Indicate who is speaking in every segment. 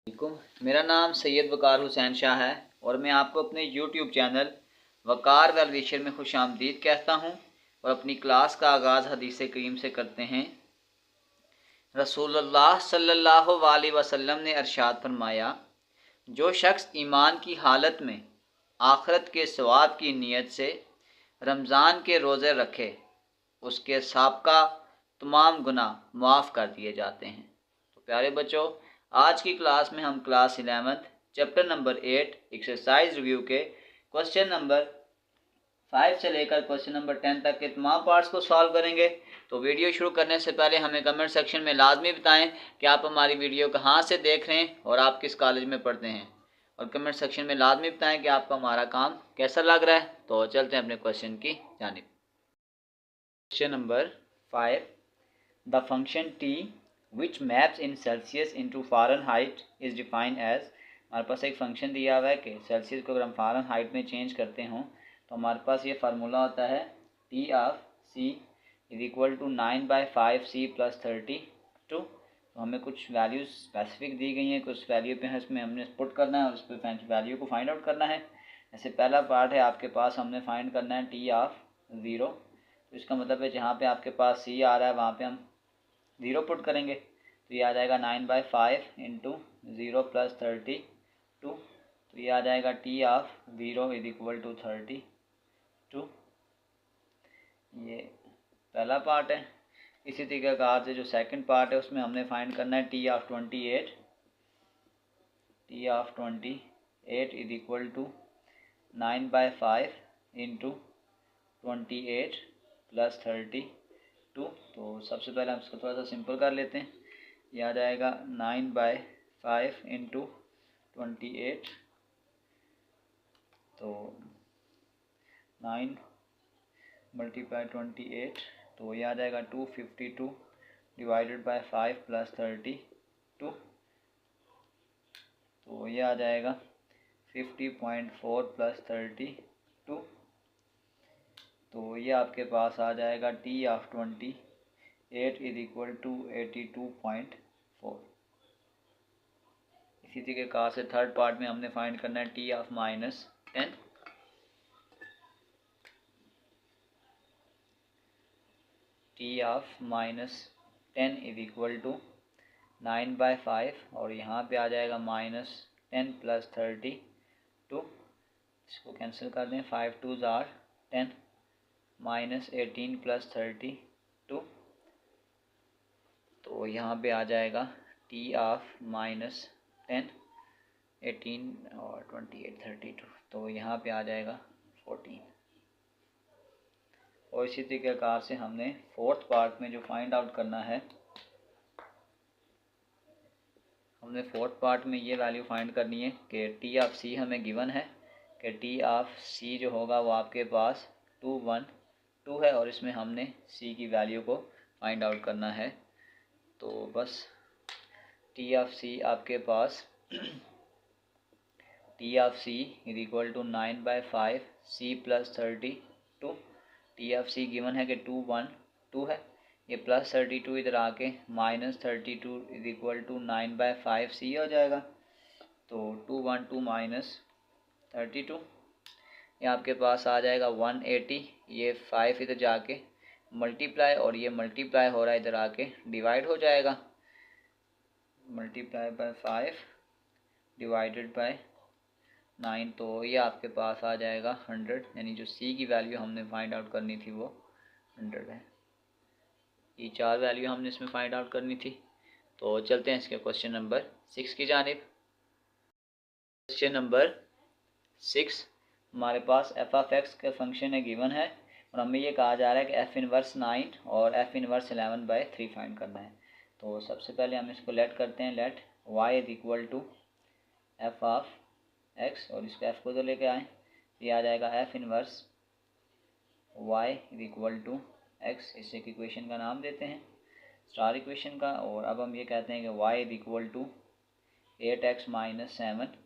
Speaker 1: वालेकुम, मेरा नाम सैयद वकार हुसैन शाह है और मैं आपको अपने यूट्यूब चैनल वकार द लीशर में खुश आमदीद कहता हूँ। और अपनी क्लास का आगाज़ हदीस करीम से करते हैं। रसूलुल्लाह सल्लल्लाहु अलैहि वसल्लम ने इरशाद फरमाया, जो शख्स ईमान की हालत में आखरत के सवाब की नीयत से रमज़ान के रोज़े रखे, उसके साबका तमाम गुनाह माफ़ कर दिए जाते हैं। तो प्यारे बच्चों, आज की क्लास में हम class 11 chapter number 8 exercise review के क्वेश्चन नंबर 5 से लेकर क्वेश्चन नंबर 10 तक के तमाम पार्ट्स को सॉल्व करेंगे। तो वीडियो शुरू करने से पहले हमें कमेंट सेक्शन में लाजमी बताएं कि आप हमारी वीडियो कहाँ से देख रहे हैं और आप किस कॉलेज में पढ़ते हैं, और कमेंट सेक्शन में लाजमी बताएं कि आपको हमारा काम कैसा लग रहा है। तो चलते हैं अपने क्वेश्चन की जानिब। Question number 5, the function T which maps in Celsius into Fahrenheit is defined as. हमारे पास एक फंक्शन दिया हुआ है कि सेल्सियस को अगर हम फ़ारेनहाइट में चेंज करते हों तो हमारे पास ये फार्मूला होता है T of C is equal to 9/5 C + 32। तो हमें कुछ वैल्यूज स्पेसिफिक दी गई हैं, कुछ वैल्यू पे इसमें हमने पुट करना है और उस पर वैल्यू को फाइंड आउट करना है। जैसे पहला पार्ट है आपके पास, हमने फाइंड करना है टी ऑफ 0। तो इसका मतलब है जहाँ पे आपके पास सी आ रहा है वहाँ पे हम 0 पुट करेंगे, तो ये आ जाएगा 9/5 इंटू 0 + 32। तो ये आ जाएगा T of 0 is equal to 32। ये पहला पार्ट है। इसी तरीके से जो सेकंड पार्ट है उसमें हमने फाइंड करना है T of 28। T of 28 is equal to 9/5 into 28 + 32। तो सबसे पहले हम इसको थोड़ा सा सिंपल कर लेते हैं। ये आ जाएगा 9/5 इंटू 28। तो 9 × 28, तो ये आ जाएगा 252 डिवाइडेड बाय 5 + 32। तो ये आ जाएगा 50.4 + 32। तो ये आपके पास आ जाएगा T of 28 is equal to 82.4। इसी तरीके से थर्ड पार्ट में हमने फाइंड करना है T of -10। T of -10 is equal to 9/5 और यहाँ पे आ जाएगा -10 + 32। इसको कैंसिल कर दें, 5 2 = 10, -18 + 32। तो यहाँ पे आ जाएगा टी ऑफ -10 18 और 28 32। तो यहाँ पे आ जाएगा 14। और इसी तरीके से हमने फोर्थ पार्ट में जो फाइंड आउट करना है, हमने फोर्थ पार्ट में ये वैल्यू फाइंड करनी है कि टी ऑफ सी हमें गिवन है कि टी ऑफ सी जो होगा वो आपके पास 212 है और इसमें हमने सी की वैल्यू को फाइंड आउट करना है। तो बस टी ऑफ सी आपके पास T of C is equal to 9/5 C + 32। T of C given है कि 212 है, ये +32 इधर आके -32 इज इक्वल टू 9/5 C हो जाएगा। तो 212 - 32 ये आपके पास आ जाएगा 180। ये 5 इधर जाके मल्टीप्लाई और ये मल्टीप्लाई हो रहा है इधर आके डिवाइड हो जाएगा, मल्टीप्लाई बाय 5 डिवाइडेड बाय 9। तो ये आपके पास आ जाएगा 100, यानी जो सी की वैल्यू हमने फाइंड आउट करनी थी वो 100 है। ये 4 वैल्यू हमने इसमें फाइंड आउट करनी थी। तो चलते हैं इसके क्वेश्चन नंबर 6 की जानिब। क्वेश्चन नंबर 6, हमारे पास एफ ऑफ एक्स का फंक्शन है गिवन है और हमें ये कहा जा रहा है कि एफ इनवर्स 9 और एफ इनवर्स 11/3 फाइंड करना है। तो सबसे पहले हम इसको लेट करते हैं, let Y is equal to F of X और इसको एफ को तो लेके आए, ये आ जाएगा F inverse Y is equal to X. इस एक इक्वेशन का नाम देते हैं स्टार इक्वेशन का। और अब हम ये कहते हैं कि Y is equal to 8x - 7,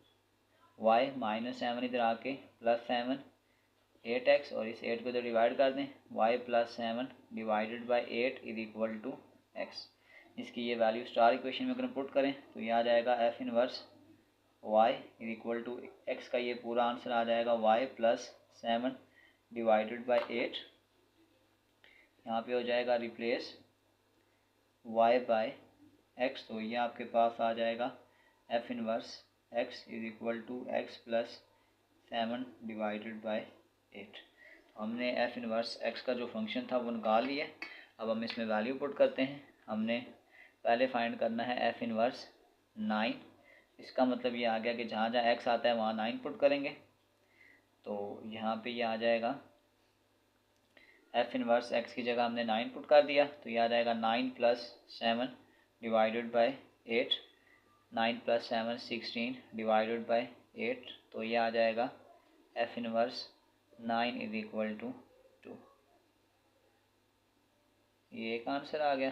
Speaker 1: Y -7 इधर आके +7 8x और इस 8 को इधर डिवाइड कर दें, y + 7 divided by 8 is equal to x। इसकी ये वैल्यू स्टार इक्वेशन में अगर हम पुट करें तो ये आ जाएगा F inverse y is equal to X का ये पूरा आंसर आ जाएगा y प्लस 7 डिवाइडेड बाई 8। यहाँ पे हो जाएगा रिप्लेस y बाय x, तो ये आपके पास आ जाएगा f inverse x is equal to x plus 7 divided by 8। हमने f इनवर्स x का जो फंक्शन था वो निकाल लिया। अब हम इसमें वैल्यू पुट करते हैं। हमने पहले फाइंड करना है f इनवर्स 9। इसका मतलब ये आ गया कि जहाँ जहाँ x आता है वहाँ 9 पुट करेंगे। तो यहाँ पे ये आ जाएगा f इनवर्स x की जगह हमने 9 पुट कर दिया, तो ये आ जाएगा 9 plus 7 divided by 8। 9 plus 7 16 divided by 8, तो ये आ जाएगा f inverse 9 is equal to 2। ये एक आंसर आ गया।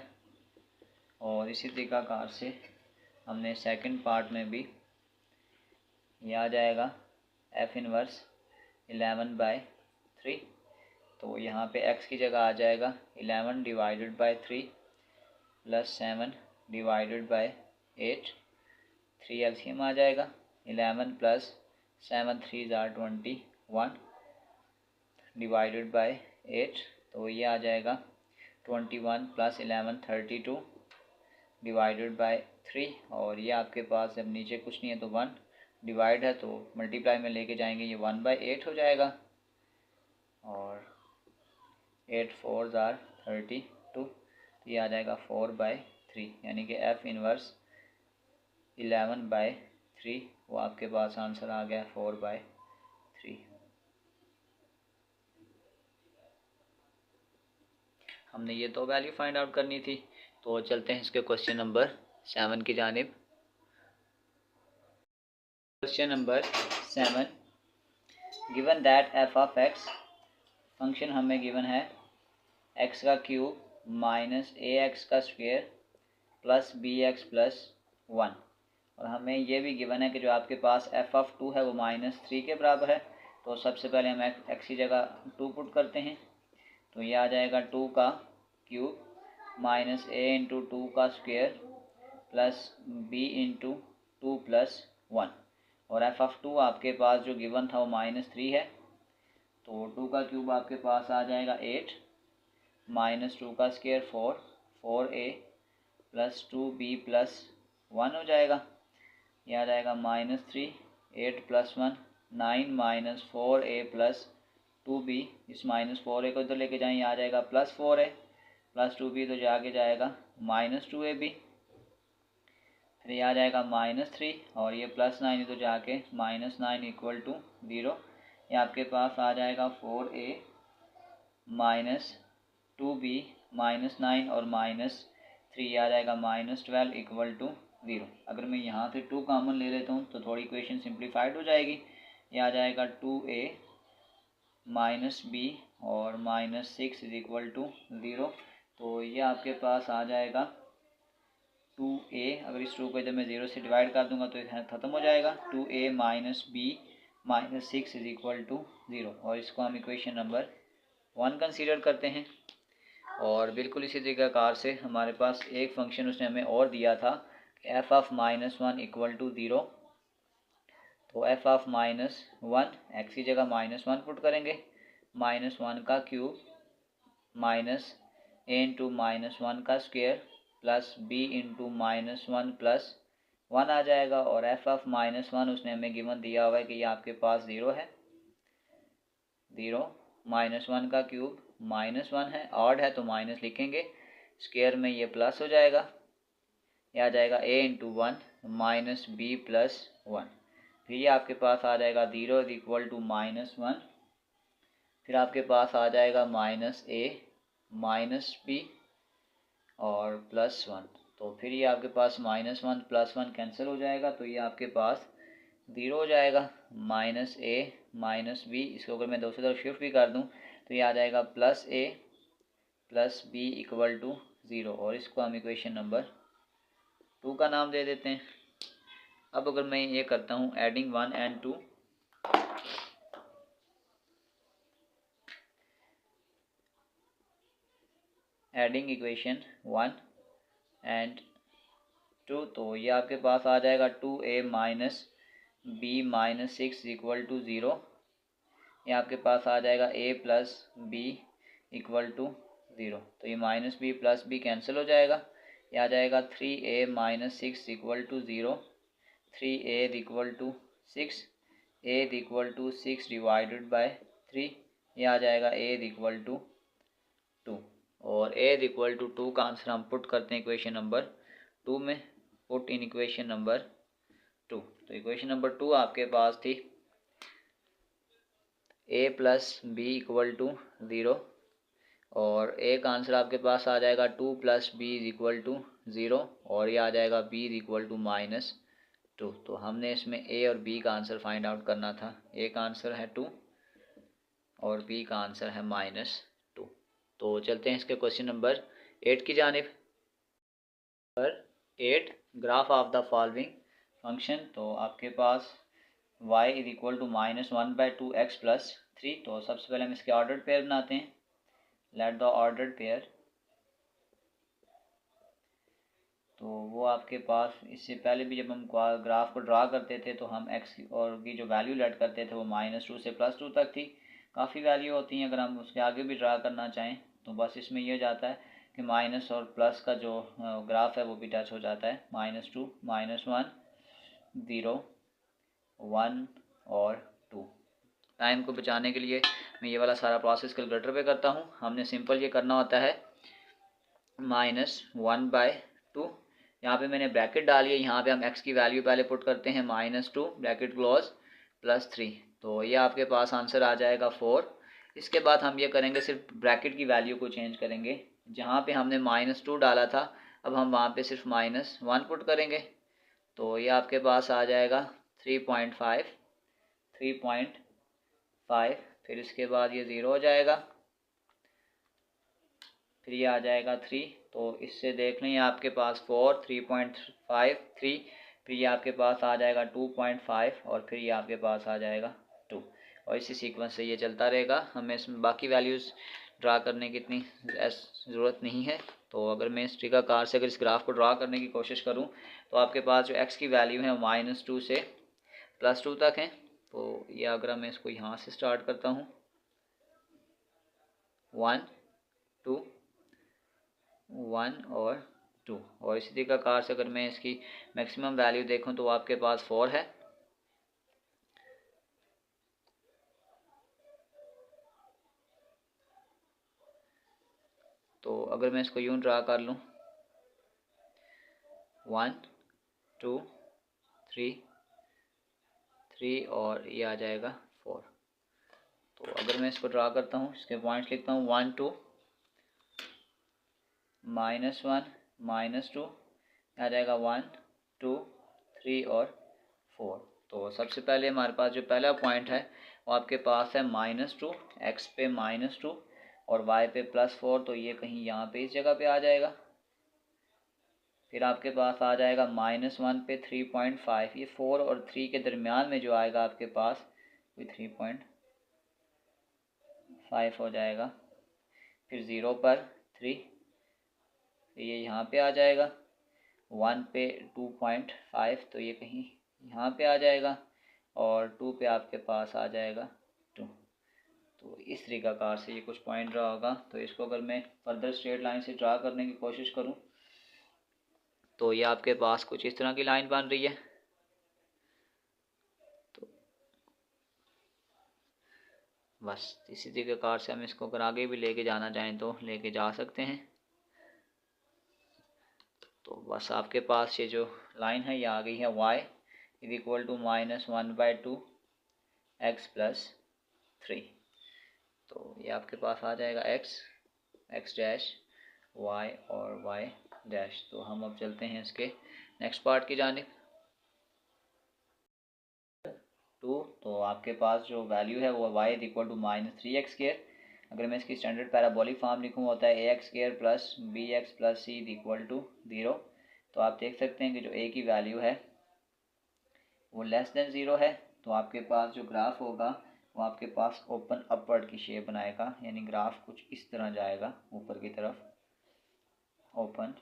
Speaker 1: और इसी तरीक़ाकार से हमने सेकंड पार्ट में भी ये आ जाएगा f इनवर्स 11/3। तो यहाँ पे x की जगह आ जाएगा 11 divided by 3 plus 7 divided by 8। 3 LCM आ जाएगा। 11 प्लस 7 3 ज़ार 21 डिवाइडेड बाई 8, तो ये आ जाएगा 21 प्लस 11 32 डिवाइडेड बाई 3। और ये आपके पास अब नीचे कुछ नहीं है तो 1 डिवाइड है तो मल्टीप्लाई में लेके जाएंगे, ये 1/8 हो जाएगा। और 8 4 ज़ार 32, तो ये आ जाएगा 4/3, यानी कि f इनवर्स 11/3 वो आपके पास आंसर आ गया 4/3। हमने ये दो वैल्यू फाइंड आउट करनी थी। तो चलते हैं इसके क्वेश्चन नंबर 7 की जानिब। Question number 7, given that f of x function हमें गिवन है x का क्यूब माइनस ax का स्क्वायर प्लस bx प्लस 1। और हमें ये भी गिवन है कि जो आपके पास f ऑफ 2 है वो -3 के बराबर है। तो सबसे पहले हम x की जगह 2 पुट करते हैं, तो ये आ जाएगा 2 का क्यूब माइनस a इंटू 2 का square plus b into 2 plus 1। और f ऑफ 2 आपके पास जो गिवन था वो -3 है, तो 2 का क्यूब आपके पास आ जाएगा 8 माइनस 2 का square 4a plus 2b plus 1 हो जाएगा। यह आ जाएगा -3 8 plus 1 9 minus 4a plus 2b। इस -4a को इधर लेके जाएं, आ जाएगा +4a प्लस 2b, तो जाके जाएगा -2ab। फिर ये आ जाएगा -3 और ये +9 तो जाके -9 इक्वल टू 0। ये आपके पास आ जाएगा 4a माइनस 2b -9 और -3 आ जाएगा -12 इक्वल टू 0। अगर मैं यहाँ से 2 कॉमन ले लेता हूँ तो थोड़ी इक्वेशन सिंप्लीफाइड हो जाएगी। ये आ जाएगा 2a माइनस b और -6 इज इक्वल टू 0। तो ये आपके पास आ जाएगा 2a। अगर इस 2 को इधर मैं 0 से डिवाइड कर दूंगा तो ये ख़त्म हो जाएगा। 2a minus b -6 is equal to 0। और इसको हम इक्वेशन नंबर 1 कंसीडर करते हैं। और बिल्कुल इसी तरीक़ाकार से हमारे पास एक फंक्शन उसने हमें और दिया था कि f ऑफ -1 इक्वल टू 0। तो f ऑफ -1 x की जगह -1 पुट करेंगे। -1 का क्यूब माइनस a इंटू -1 का square plus b into -1 plus 1 आ जाएगा। और f ऑफ -1 उसने हमें गिवन दिया हुआ है कि ये आपके पास 0 है। 0 -1 का क्यूब -1 है, ऑड है तो माइनस लिखेंगे, स्क्वायर में ये प्लस हो जाएगा। ये आ जाएगा a into 1 minus b plus 1। फिर ये आपके पास आ जाएगा 0 इज इक्वल टू -1। फिर आपके पास आ जाएगा -a माइनस b और +1। तो फिर ये आपके पास -1 +1 कैंसिल हो जाएगा, तो ये आपके पास 0 हो जाएगा। -a माइनस b, इसको अगर मैं दूसरी तरफ शिफ्ट भी कर दूं तो ये आ जाएगा +a plus b equal to 0। और इसको हम इक्वेशन नंबर 2 का नाम दे देते हैं। अब अगर मैं ये करता हूँ adding 1 and 2, adding equation 1 and 2, तो ये आपके पास आ जाएगा 2a minus B minus 6 equal to 0। ये आपके पास आ जाएगा a plus B equal to 0, तो ये minus B plus B cancel हो जाएगा। ये आ जाएगा 3a minus 6 equal to 0, 3a equal to 6, a equal to 6 divided by 3, ये आ जाएगा a इक्वल टू 2, और a इक्वल टू 2 का आंसर हम पुट करते हैं इक्वेशन नंबर 2 में। पुट इन इक्वेशन नंबर 2, तो इक्वेशन नंबर 2 आपके पास थी a plus B equal to 0, और a का आंसर आपके पास आ जाएगा 2 प्लस बी इक्वल टू 0, और ये आ जाएगा b इक्वल टू माइनस 2। तो हमने इसमें a और b का आंसर फाइंड आउट करना था। a का आंसर है 2 और b का आंसर है माइनस 2। तो चलते हैं इसके क्वेश्चन नंबर 8 की जानिब। पर 8, graph of the following function. तो आपके पास y is equal to minus 1/2x plus 3। तो सबसे पहले हम इसके ऑर्डर्ड पेयर बनाते हैं। लेट द ऑर्डर्ड पेयर, तो वो आपके पास इससे पहले भी जब हम ग्राफ को ड्रा करते थे तो हम x और की जो वैल्यू लेट करते थे वो -2 से +2 तक थी। काफ़ी वैल्यू होती हैं, अगर हम उसके आगे भी ड्रा करना चाहें तो बस इसमें यह जाता है कि माइनस और प्लस का जो ग्राफ है वो भी टच हो जाता है। -2, -1, 0, 1 और 2। टाइम को बचाने के लिए मैं ये वाला सारा प्रोसेस कैलकुलेटर पे करता हूँ। हमने सिंपल ये करना होता है -1/2, यहाँ पे मैंने ब्रैकेट डाली है, यहाँ पे हम x की वैल्यू पहले पुट करते हैं -2 ब्रैकेट क्लोज +3, तो ये आपके पास आंसर आ जाएगा 4। इसके बाद हम ये करेंगे, सिर्फ ब्रैकेट की वैल्यू को चेंज करेंगे। जहाँ पे हमने -2 डाला था अब हम वहाँ पे सिर्फ -1 पुट करेंगे, तो ये आपके पास आ जाएगा 3.5, 3.5। फिर इसके बाद ये 0 हो जाएगा, फिर ये आ जाएगा 3। तो इससे देख लें आपके पास 4, 3.5, 3, फिर ये आपके पास आ जाएगा 2.5, और फिर ये आपके पास आ जाएगा 2, और इसी सीक्वेंस से ये चलता रहेगा। हमें इसमें बाकी वैल्यूज़ ड्रा करने की इतनी ज़रूरत नहीं है। तो अगर मैं इस तरीक़ाकार से अगर इस ग्राफ को ड्रा करने की कोशिश करूँ तो आपके पास जो x की वैल्यू है -2 से +2 तक है। तो ये अगर मैं इसको यहाँ से स्टार्ट करता हूँ 1, 2, 1 और 2, और इसी तरीक़ाकार से अगर मैं इसकी मैक्सिमम वैल्यू देखूं तो आपके पास 4 है। तो अगर मैं इसको यूं ड्रा कर लूं 1, 2, 3 और ये आ जाएगा 4। तो अगर मैं इसको ड्रा करता हूं, इसके पॉइंट्स लिखता हूं 1, 2, -1, -2, आ जाएगा 1, 2, 3 और 4। तो सबसे पहले हमारे पास जो पहला पॉइंट है वो आपके पास है -2, x पे -2 और y पे +4, तो ये कहीं यहाँ पे इस जगह पे आ जाएगा। फिर आपके पास आ जाएगा -1 पे 3.5, ये 4 और 3 के दरमियान में जो आएगा आपके पास वो 3.5 हो जाएगा। फिर 0 पर 3, ये यहाँ पे आ जाएगा। 1 पे 2.5, तो ये कहीं यहाँ पे आ जाएगा, और 2 पे आपके पास आ जाएगा 2। तो इस तरीक़ाकार से ये कुछ पॉइंट ड्रा होगा। तो इसको अगर मैं फर्दर स्ट्रेट लाइन से ड्रा करने की कोशिश करूँ तो ये आपके पास कुछ इस तरह की लाइन बन रही है। तो बस इसी तरीक़ाकार से हम इसको अगर आगे भी लेके जाना चाहें तो लेके जा सकते हैं। तो बस आपके पास ये जो लाइन है ये आ गई है y is equal to -1/2 x plus 3। तो ये आपके पास आ जाएगा x डैश y और y डैश। तो हम अब चलते हैं इसके नेक्स्ट पार्ट की जानिब 2। तो आपके पास जो वैल्यू है वो y is equal to -3x²। अगर मैं इसकी स्टैंडर्ड पैराबोलिक फॉर्म लिखूँ होता है ax² plus bx plus c is equal to 0। तो आप देख सकते हैं कि जो a की वैल्यू है वो लेस देन 0 है। तो आपके पास जो ग्राफ होगा वो आपके पास ओपन अपवर्ड की शेप बनाएगा, यानी ग्राफ कुछ इस तरह जाएगा ऊपर की तरफ, ओपन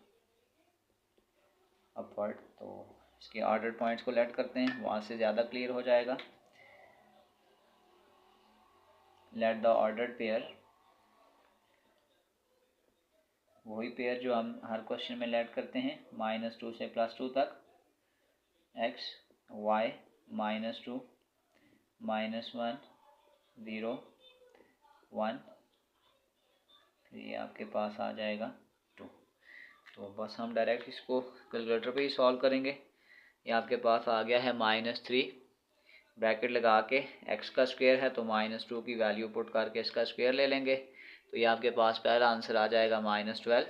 Speaker 1: अपवर्ड। तो इसके ऑर्डर पॉइंट्स को लेट करते हैं, वहाँ से ज़्यादा क्लियर हो जाएगा। लेट द ऑर्डर्ड पेयर, वही पेयर जो हम हर क्वेश्चन में लेट करते हैं, -2 से +2 तक, x y -2 -1 0 1, फिर ये आपके पास आ जाएगा 2। तो बस हम डायरेक्ट इसको कैलकुलेटर पे ही सॉल्व करेंगे। ये आपके पास आ गया है -3, ब्रैकेट लगा के x का स्क्वायर है तो -2 की वैल्यू पुट करके इसका स्क्वायर ले लेंगे। तो ये आपके पास पहला आंसर आ जाएगा -12।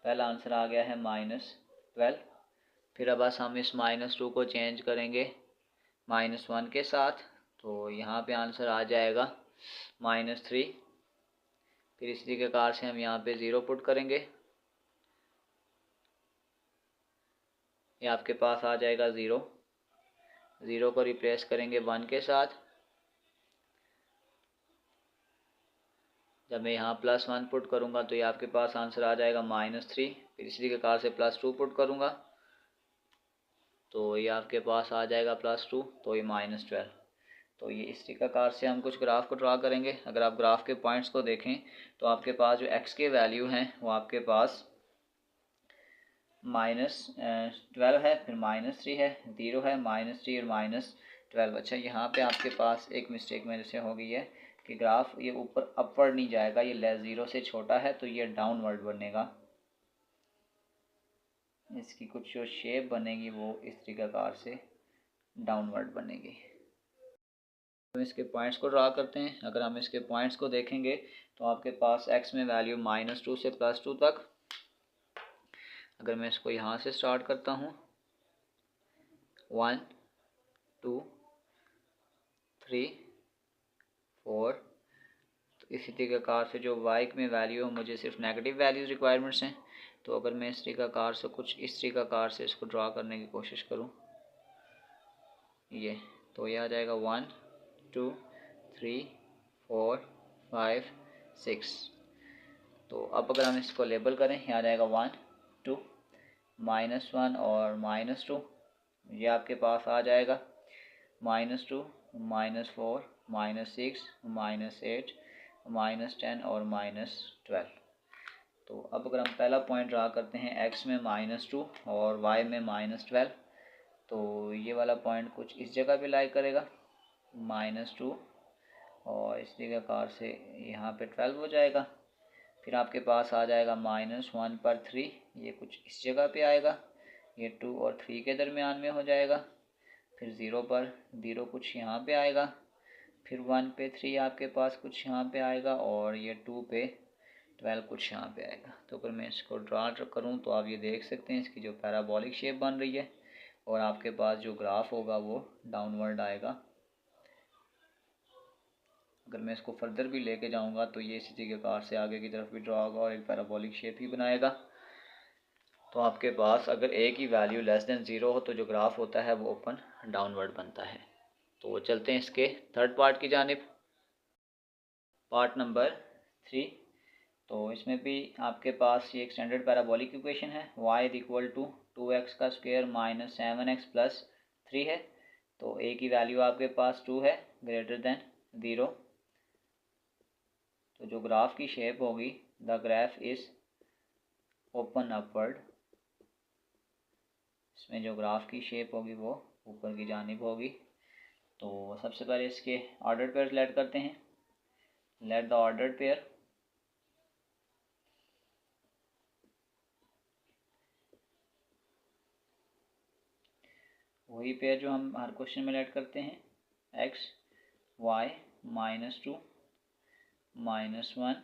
Speaker 1: पहला आंसर आ गया है -12। फिर अब बस हम इस -2 को चेंज करेंगे -1 के साथ, तो यहाँ पे आंसर आ जाएगा -3। फिर इसी तरीके से हम यहाँ पे 0 पुट करेंगे, ये आपके पास आ जाएगा 0। 0 को रिप्लेस करेंगे 1 के साथ। जब मैं यहाँ +1 पुट करूँगा तो ये आपके पास आंसर आ जाएगा -3। फिर इसी तरीके से +2 पुट करूँगा तो ये आपके पास आ जाएगा +2, तो ये -12। तो ये इस तरीक़ाकार से हम कुछ ग्राफ को ड्रा करेंगे। अगर आप ग्राफ के पॉइंट्स को देखें तो आपके पास जो x के वैल्यू हैं वो आपके पास -12 है, फिर -3 है, 0 है, -3 और -12। अच्छा, यहाँ पे आपके पास एक मिस्टेक मेरे से हो गई है कि ग्राफ ये ऊपर अपवर्ड नहीं जाएगा, ये -0 से छोटा है तो ये डाउनवर्ड बनेगा। इसकी कुछ जो शेप बनेगी वो इस तरीक़ाकार से डाउनवर्ड बनेगी। तो इसके पॉइंट्स को ड्रा करते हैं। अगर हम इसके पॉइंट्स को देखेंगे तो आपके पास x में वैल्यू -2 से +2 तक। अगर मैं इसको यहाँ से स्टार्ट करता हूँ 1 2 3 4, तो इसी तरीक़ाकार से जो y में वैल्यू है मुझे सिर्फ नेगेटिव वैल्यूज़ रिक्वायरमेंट्स हैं। तो अगर मैं इस तरीक़ाकार से कुछ इस तरीक़ाकार से इसको ड्रा करने की कोशिश करूँ, ये तो ये आ जाएगा 1 2 3 4 5 6। तो अब अगर हम इसको लेबल करें, यहाँ आ जाएगा 1 2 -1 और -2, ये आपके पास आ जाएगा -2 -4 -6 -8 -10 और -12। तो अब अगर हम पहला पॉइंट ड्रा करते हैं x में -2 और y में -12, तो ये वाला पॉइंट कुछ इस जगह पे लाई करेगा -2 और इस तरीक़ाकार से यहाँ पे 12 हो जाएगा। फिर आपके पास आ जाएगा -1 पर 3, ये कुछ इस जगह पे आएगा, ये 2 और 3 के दरमियान में हो जाएगा। फिर 0 पर 0 कुछ यहाँ पे आएगा, फिर 1 पे 3 आपके पास कुछ यहाँ पे आएगा और ये 2 पे 12 कुछ यहाँ पे आएगा। तो अगर मैं इसको ड्रा करूँ तो आप ये देख सकते हैं इसकी जो पैराबोलिक शेप बन रही है और आपके पास जो ग्राफ होगा वो डाउनवर्ड आएगा। अगर मैं इसको फर्दर भी लेके जाऊंगा तो ये इसी तरीक़ेकार से आगे की तरफ भी ड्रा होगा और एक पैराबोलिक शेप ही बनाएगा। तो आपके पास अगर a की वैल्यू <0 हो तो जो ग्राफ होता है वो ओपन डाउनवर्ड बनता है। तो चलते हैं इसके थर्ड पार्ट की जानिब, पार्ट नंबर 3। तो इसमें भी आपके पास ये एक स्टैंडर्ड पैराबोलिक इक्वेशन है, y = 2x का स्क्वायर -7x + 3 है। तो a की वैल्यू आपके पास 2 है, > 0। तो जो ग्राफ की शेप होगी, the graph is open upward, इसमें जो ग्राफ की शेप होगी वो ऊपर की जानिब होगी। तो सबसे पहले इसके ऑर्डर पेयर लेट करते हैं। लेट द ऑर्डर्ड पेयर, वही पेयर जो हम हर क्वेश्चन में लेट करते हैं, x y -2 -1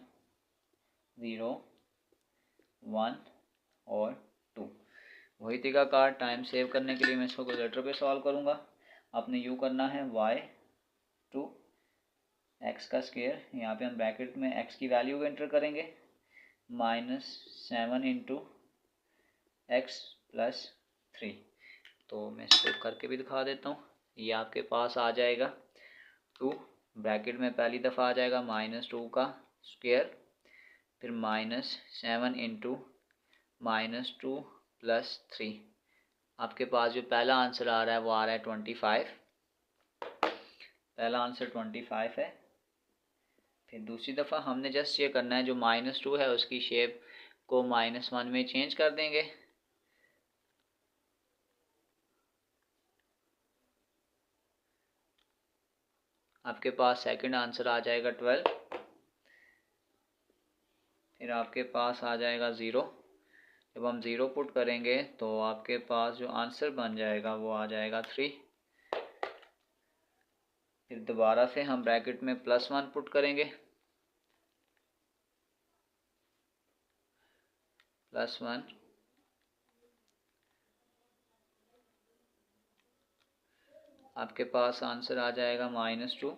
Speaker 1: 0 1 और 2। वही तरीक़ाकार टाइम सेव करने के लिए मैं इसको कैलकुलेटर पे सॉल्व करूँगा। आपने यूँ करना है y टू x का स्क्वायर, यहाँ पे हम ब्रैकेट में x की वैल्यू एंटर करेंगे, -7 × x + 3। तो मैं इसको करके भी दिखा देता हूँ। ये आपके पास आ जाएगा 2, ब्रैकेट में पहली दफ़ा आ जाएगा -2 का स्क्वायर, फिर -7 × -2 + 3। आपके पास जो पहला आंसर आ रहा है वो आ रहा है 25। पहला आंसर 25 है। फिर दूसरी दफ़ा हमने जस्ट ये करना है, जो -2 है उसकी शेप को -1 में चेंज कर देंगे। आपके पास सेकंड आंसर आ जाएगा 12। फिर आपके पास आ जाएगा 0। जब हम 0 पुट करेंगे तो आपके पास जो आंसर बन जाएगा वो आ जाएगा 3। फिर दोबारा से हम ब्रैकेट में +1 पुट करेंगे, +1। आपके पास आंसर आ जाएगा -2।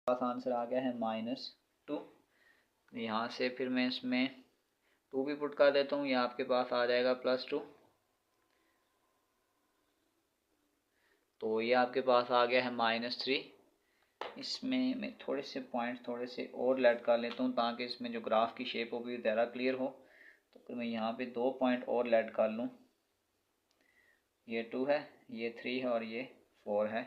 Speaker 1: पास आंसर आ गया है -2। यहाँ से फिर मैं इसमें 2 भी पुट कर देता हूँ, यहाँ आपके पास आ जाएगा +2। तो ये आपके पास आ गया है -3। इसमें मैं थोड़े से पॉइंट्स थोड़े से और ऐड कर लेता हूँ ताकि इसमें जो ग्राफ की शेप हो भी ज़्यादा क्लियर हो। तो फिर मैं यहाँ पे 2 पॉइंट और ऐड कर लूँ। ये 2 है, ये 3 है और ये 4 है।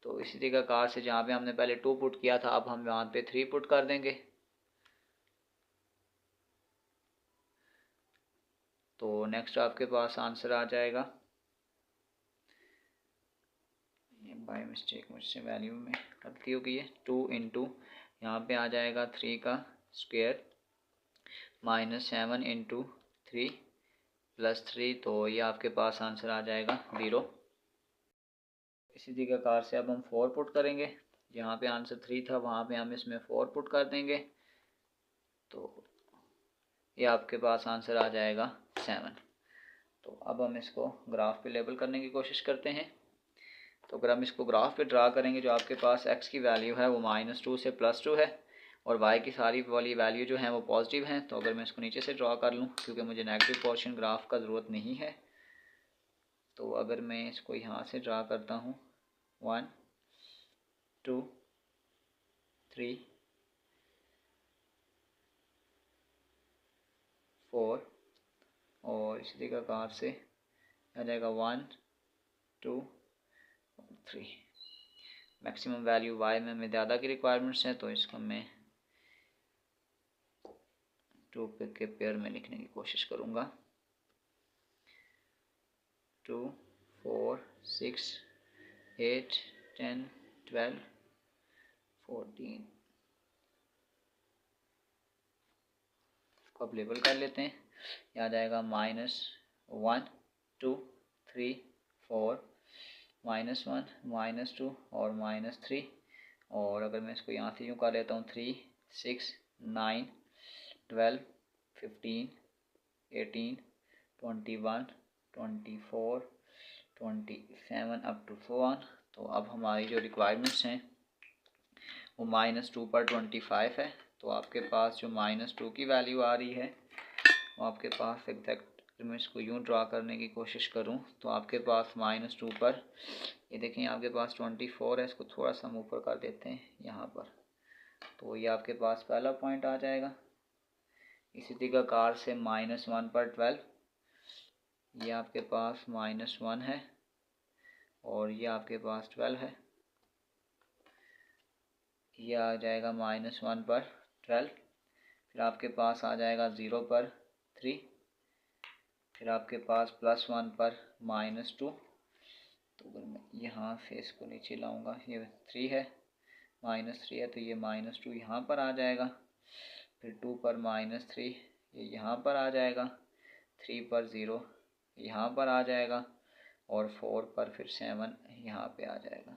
Speaker 1: तो इसी तरीक़ाकार से जहाँ पे हमने पहले 2 पुट किया था, अब हम यहाँ पे 3 पुट कर देंगे। तो नेक्स्ट आपके पास आंसर आ जाएगा, बाय मिस्टेक मुझसे वैल्यू में गलती हो गई है, 2 इंटू यहाँ पे आ जाएगा 3 का स्क्वायर -7 इंटू 3 + 3। तो ये आपके पास आंसर आ जाएगा 0। इसी तरीक़ाकार से अब हम 4 पुट करेंगे। जहाँ पे आंसर 3 था वहाँ पे हम इसमें 4 पुट कर देंगे। तो ये आपके पास आंसर आ जाएगा 7। तो अब हम इसको ग्राफ पे लेबल करने की कोशिश करते हैं। तो अगर हम इसको ग्राफ पे ड्रा करेंगे, जो आपके पास x की वैल्यू है वो -2 से +2 है और y की सारी वाली वैल्यू जो है वो पॉजिटिव हैं। तो अगर मैं इसको नीचे से ड्रा कर लूँ, क्योंकि मुझे नेगेटिव पोर्शन ग्राफ का ज़रूरत नहीं है, तो अगर मैं इसको यहाँ से ड्रा करता हूँ 1 2 3 4 और इसी तरीक़ाकार से आ जाएगा 1 2 3। मैक्सिमम वैल्यू y में हमें ज़्यादा की रिक्वायरमेंट्स हैं, तो इसको मैं 2 के पेयर में लिखने की कोशिश करूँगा। 2 4 6 8 10 12 14। इसको अब लेबल कर लेते हैं। यहाँ आ जाएगा -1 2 3 4 -1 -2 और -3। और अगर मैं इसको यहाँ से यूँ कर लेता हूँ 3 6 9 12 15 18 21 24 27 अप टू 4। तो अब हमारी जो रिक्वायरमेंट्स हैं वो -2 पर 25 है। तो आपके पास जो -2 की वैल्यू आ रही है वो आपके पास एग्जैक्ट, मैं इसको यूँ ड्रा करने की कोशिश करूँ तो आपके पास -2 पर ये देखें आपके पास 24 है। इसको थोड़ा सा हम ऊपर कर देते हैं यहाँ पर, तो ये आपके पास पहला पॉइंट आ जाएगा। इसी तरीक़ाकार से -1 पर 12, ये आपके पास -1 है और ये आपके पास 12 है। ये आ जाएगा -1 पर 12। फिर आपके पास आ जाएगा 0 पर 3। फिर आपके पास +1 पर -2। तो अगर मैं यहाँ से इसको नीचे लाऊंगा, ये 3 है, -3 है, तो ये -2 यहाँ पर आ जाएगा। फिर 2 पर -3 ये यहाँ पर आ जाएगा। 3 पर 0 यहाँ पर आ जाएगा और 4 पर फिर 7 यहाँ पे आ जाएगा।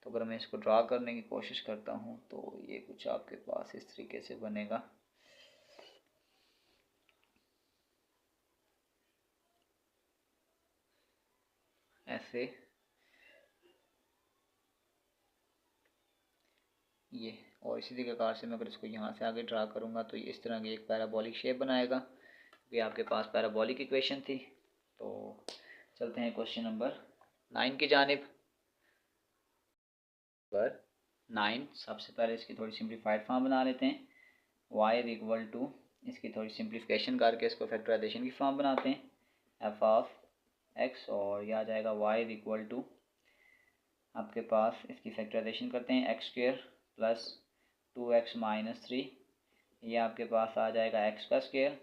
Speaker 1: तो अगर मैं इसको ड्रा करने की कोशिश करता हूँ तो ये कुछ आपके पास इस तरीके से बनेगा। ऐसे ये, और इसी तरीक़ाकार से मैं अगर इसको यहाँ से आगे ड्रा करूँगा तो ये इस तरह की एक पैराबोलिक शेप बनाएगा। ये आपके पास पैराबोलिक इक्वेशन थी। तो चलते हैं क्वेश्चन नंबर 9 की जानिब। पर 9 सबसे पहले इसकी थोड़ी सिंप्लीफाइड फॉर्म बना लेते हैं। y इज इक्वल टू, इसकी थोड़ी सिंप्लीफिकेशन करके इसको फैक्टराइजेशन की फॉर्म बनाते हैं, एफ ऑफ एक्स, और यह आ जाएगा y इज इक्वल टू, आपके पास इसकी फैक्टराइजेशन करते हैं, x square plus 2x minus 3, ये आपके पास आ जाएगा x का square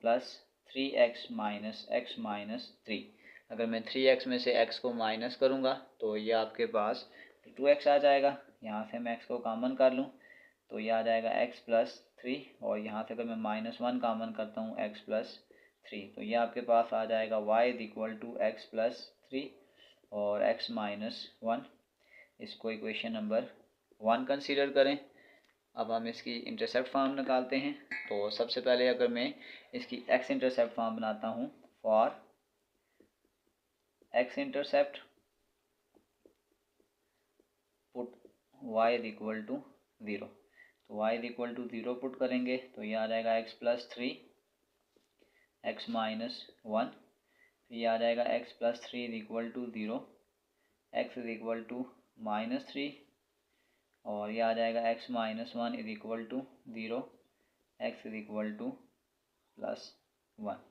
Speaker 1: plus 3x minus x minus 3। अगर मैं 3x में से x को माइनस करूँगा तो ये आपके पास 2x आ जाएगा। यहाँ से मैं x को कॉमन कर लूँ तो ये आ जाएगा x प्लस 3, और यहाँ से अगर मैं -1 कॉमन करता हूँ x प्लस 3, तो ये आपके पास आ जाएगा y is equal to X plus 3 और x माइनस 1। इसको इक्वेशन नंबर 1 कंसीडर करें। अब हम इसकी इंटरसेप्ट फॉर्म निकालते हैं। तो सबसे पहले अगर मैं इसकी x इंटरसेप्ट फॉर्म बनाता हूँ, for x intercept put y is equal to 0, तो y is equal to 0 put करेंगे तो ये आ जाएगा x प्लस 3 x माइनस 1, ये आ जाएगा x plus 3 is equal to 0, x is equal to -3, और ये आ जाएगा x minus 1 is equal to 0, x is equal to plus 1।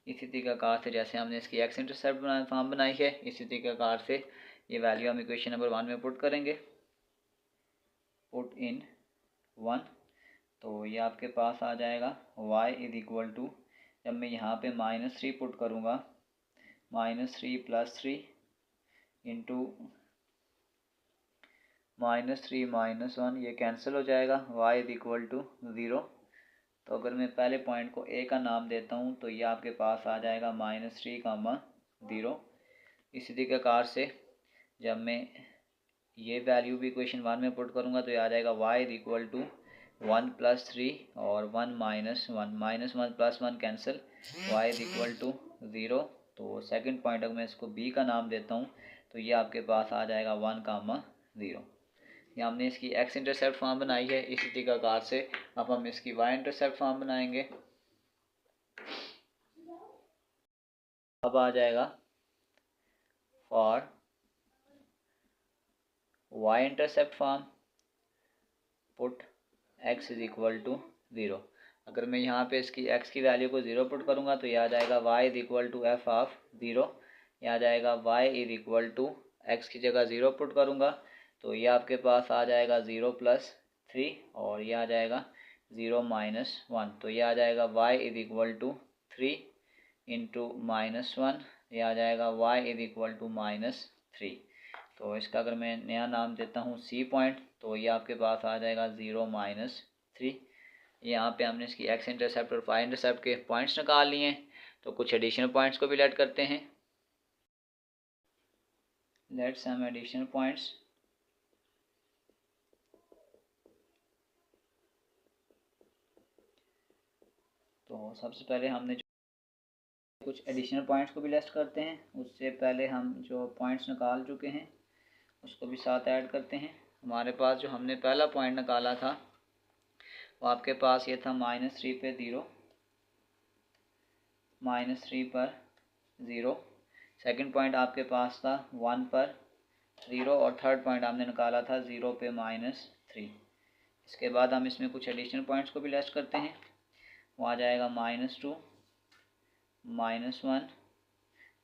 Speaker 1: इसी तरीक़ाकार से जैसे हमने इसकी x इंटरसेप्ट फॉर्म बनाई है, इसी तरीक़ाकार से ये वैल्यू हम इक्वेशन नंबर 1 में पुट करेंगे, पुट इन 1, तो ये आपके पास आ जाएगा y इज इक्वल टू, जब मैं यहाँ पे -3 पुट करूँगा, -3 प्लस 3 इंटू -3 -1, ये कैंसिल हो जाएगा, y इज इक्वल टू 0। तो अगर मैं पहले पॉइंट को a का नाम देता हूँ तो ये आपके पास आ जाएगा -3, 0। इसी तरीक़ाकार से जब मैं ये वैल्यू भी इक्वेशन 1 में पुट करूँगा तो ये आ जाएगा y is equal to 1 plus 3 और 1 minus 1 plus 1 cancel, y is equal to 0। तो सेकंड पॉइंट अगर मैं इसको b का नाम देता हूँ तो ये आपके पास आ जाएगा 1, 0। ये हमने इसकी x इंटरसेप्ट फॉर्म बनाई है। इसी तरीक़ाकार से अब हम इसकी y इंटरसेप्ट फॉर्म बनाएंगे। अब आ जाएगा for y intercept form put x is equal to 0। अगर मैं यहाँ पे इसकी x की वैल्यू को 0 पुट करूँगा तो यह आ जाएगा y is equal to F of 0। यह आ जाएगा y is equal to, x की जगह 0 पुट करूँगा तो ये आपके पास आ जाएगा 0 प्लस 3, और ये आ जाएगा 0 माइनस 1, तो ये आ जाएगा y is equal to 3 into -1, ये आ जाएगा y इज इक्वल टू -3। तो इसका अगर मैं नया नाम देता हूँ c पॉइंट तो ये आपके पास आ जाएगा 0 -3। यहाँ पे हमने इसकी x इंटरसेप्ट और y इंटरसेप्ट के पॉइंट्स निकाल लिए हैं, तो कुछ एडिशनल पॉइंट्स को भी लेट करते हैं। Let some additional points. तो सबसे पहले हमने कुछ एडिशनल पॉइंट्स को भी लिस्ट करते हैं, उससे पहले हम जो पॉइंट्स निकाल चुके हैं उसको भी साथ ऐड करते हैं। हमारे पास जो हमने पहला पॉइंट निकाला था वो आपके पास ये था -3 पे 0, -3 पर 0। सेकंड पॉइंट आपके पास था 1 पर 0, और थर्ड पॉइंट हमने निकाला था 0 पे -3। इसके बाद हम इसमें कुछ एडिशनल पॉइंट्स को भी लिस्ट करते हैं। वो आ जाएगा -2, -1,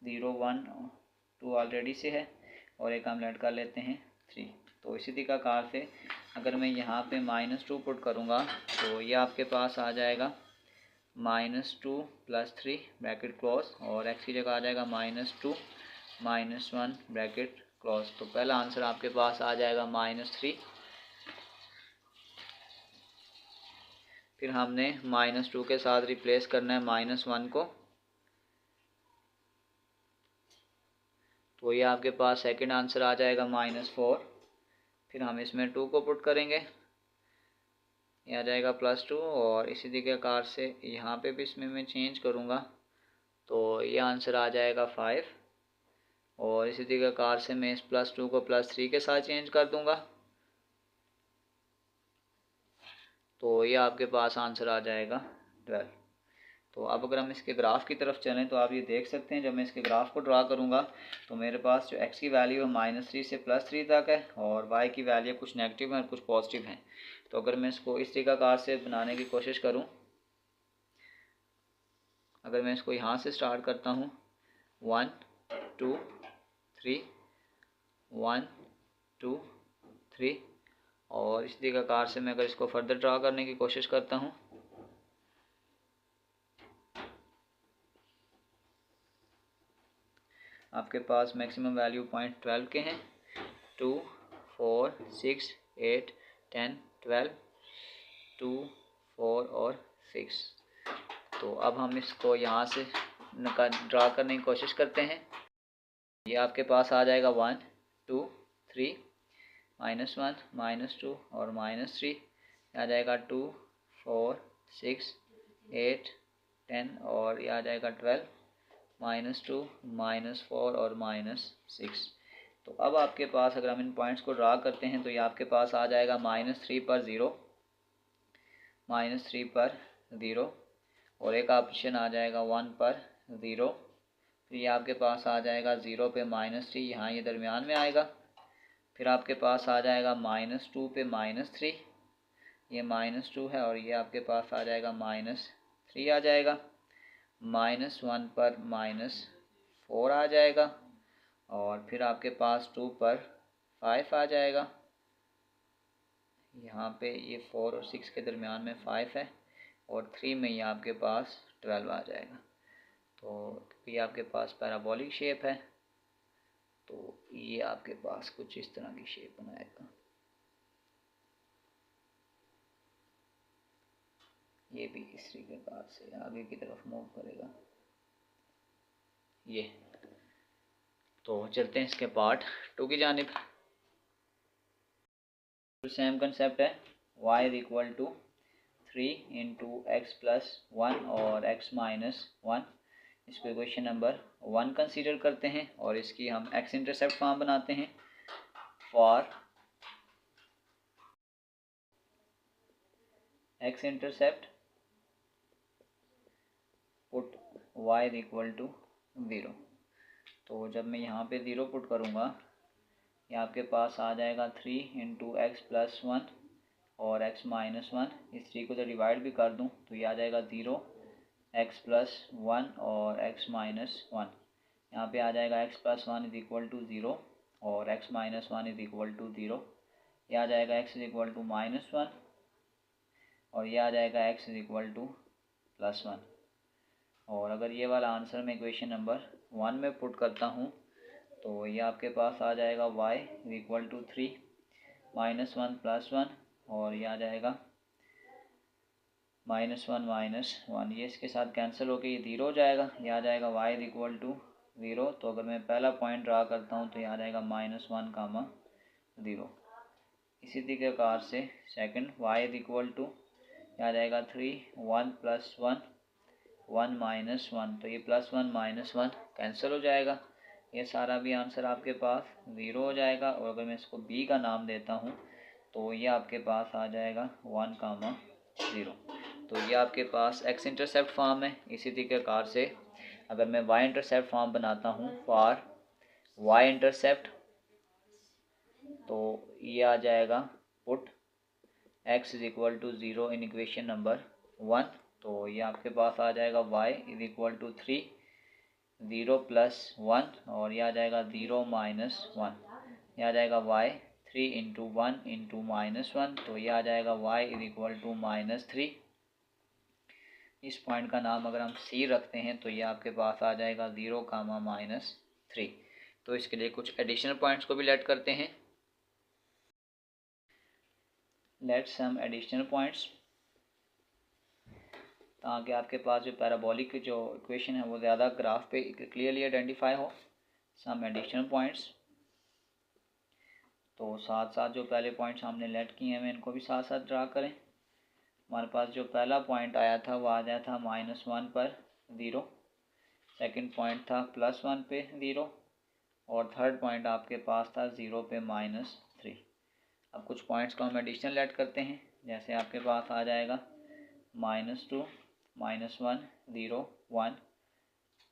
Speaker 1: 0, 1, 2 ऑलरेडी से है, और एक हम ऐड कर लेते हैं 3। तो इसी तरीक़ाकार से अगर मैं यहाँ पे -2 पुट करूँगा तो ये आपके पास आ जाएगा -2 प्लस 3 ब्रैकेट क्लोज, और x की जगह आ जाएगा -2 -1 ब्रैकेट क्लोज। तो पहला आंसर आपके पास आ जाएगा -3। फिर हमने -2 के साथ रिप्लेस करना है -1 को, तो ये आपके पास सेकंड आंसर आ जाएगा -4। फिर हम इसमें 2 को पुट करेंगे, ये आ जाएगा +2, और इसी तरीक़ाकार से यहाँ पे भी इसमें मैं चेंज करूँगा तो ये आंसर आ जाएगा 5, और इसी तरीक़ाकार से मैं इस +2 को +3 के साथ चेंज कर दूँगा तो ये आपके पास आंसर आ जाएगा 12। तो अब अगर हम इसके ग्राफ की तरफ चलें तो आप ये देख सकते हैं, जब मैं इसके ग्राफ को ड्रा करूँगा तो मेरे पास जो x की वैल्यू है -3 से +3 तक है, और y की वैल्यू कुछ नेगेटिव है और कुछ पॉजिटिव हैं। तो अगर मैं इसको इस तरीक़ाकार से बनाने की कोशिश करूं, अगर मैं इसको यहाँ से स्टार्ट करता हूँ 1 2 3 1 2 3, और इस तरीक़ाकार से मैं अगर इसको फर्दर ड्रा करने की कोशिश करता हूँ आपके पास मैक्सिमम वैल्यू 0.12 के हैं। 2 4 6 8 10 12 2 4 और 6। तो अब हम इसको यहाँ से ड्रा करने की कोशिश करते हैं। ये आपके पास आ जाएगा 1 2 3 -1 -2 और -3, आ जाएगा 2 4 6 8 10 और ये आ जाएगा 12 -2 -4 और -6। तो अब आपके पास अगर हम इन पॉइंट्स को ड्रा करते हैं तो ये आपके पास आ जाएगा -3 पर 0, -3 पर 0, और एक ऑप्शन आ जाएगा 1 पर 0। फिर ये आपके पास आ जाएगा 0 पे -3, यहाँ ये दरमियान में आएगा। फिर आपके पास आ जाएगा -2 पे -3, ये -2 है, और ये आपके पास आ जाएगा -3 आ जाएगा। -1 पर -4 आ जाएगा, और फिर आपके पास 2 पर 5 आ जाएगा। यहाँ पे ये 4 और 6 के दरमियान में 5 है, और 3 में ये आपके पास 12 आ जाएगा। तो ये आपके पास पैराबोलिक शेप है, तो ये आपके पास कुछ इस तरह की शेप बनाएगा। ये भी इस तरीके से आगे की तरफ मूव करेगा ये। तो चलते हैं इसके पार्ट 2 की जानिब। सेम कंसेप्ट है, y equal to 3 into X plus 1 और x माइनस 1। इसको इक्वेशन नंबर 1 कंसीडर करते हैं, और इसकी हम x इंटरसेप्ट फॉर्म बनाते हैं। For x intercept put y equal to 0। तो जब मैं यहाँ पे 0 पुट करूँगा, ये आपके पास आ जाएगा 3 इंटू एक्स प्लस 1 और x माइनस 1। इस 3 को जब डिवाइड भी कर दूँ तो ये आ जाएगा 0, x प्लस 1 और x माइनस 1। यहाँ पे आ जाएगा x plus 1 is equal to 0 और x minus 1 is equal to 0। ये आ जाएगा x इज इक्वल टू -1, और ये आ जाएगा x इज इक्वल टू +1। और अगर ये वाला आंसर मैं इक्वेशन नंबर 1 में पुट करता हूँ तो ये आपके पास आ जाएगा y इक्वल टू 3 -1 +1, और ये आ जाएगा -1 -1। ये इसके साथ कैंसिल होकर ये 0 हो जाएगा। ये आ जाएगा y इक्वल टू 0। तो अगर मैं पहला पॉइंट ड्रा करता हूँ तो ये आ जाएगा -1, 0। इसी तरीक़ेकार से सेकंड y इक्वल टू आ जाएगा 3 1 + 1 1 -1। तो ये +1 -1 कैंसिल हो जाएगा। ये सारा भी आंसर आपके पास 0 हो जाएगा। और अगर मैं इसको b का नाम देता हूँ तो ये आपके पास आ जाएगा 1, 0। तो ये आपके पास x इंटरसेप्ट फॉर्म है। इसी तरीक़ेकार से अगर मैं y इंटरसेप्ट फॉर्म बनाता हूँ फॉर y इंटरसेप्ट, तो ये आ जाएगा put x is equal to 0 in equation number 1। तो ये आपके पास आ जाएगा y इज इक्वल टू 3 0 + 1, और ये आ जाएगा 0 -1। ये आ जाएगा y 3 इंटू 1 इंटू -1। तो ये आ जाएगा y इज इक्वल टू -3। इस पॉइंट का नाम अगर हम c रखते हैं तो ये आपके पास आ जाएगा 0, -3। तो इसके लिए कुछ एडिशनल पॉइंट्स को भी लेट करते हैं। लेट सम एडिशनल पॉइंट्स, ताकि आपके पास जो पैराबोलिक की जो इक्वेशन है वो ज़्यादा ग्राफ पे क्लियरली आइडेंटिफाई हो। सम एडिशनल पॉइंट्स, तो साथ साथ जो पहले पॉइंट्स हमने लेट किए हैं इनको भी साथ साथ ड्रा करें। हमारे पास जो पहला पॉइंट आया था वो आ गया था -1 पर 0, सेकंड पॉइंट था +1 पे 0, और थर्ड पॉइंट आपके पास था 0 पे -3। अब कुछ पॉइंट्स को हम एडिशनल ऐड करते हैं। जैसे आपके पास आ जाएगा -2 -1 0 1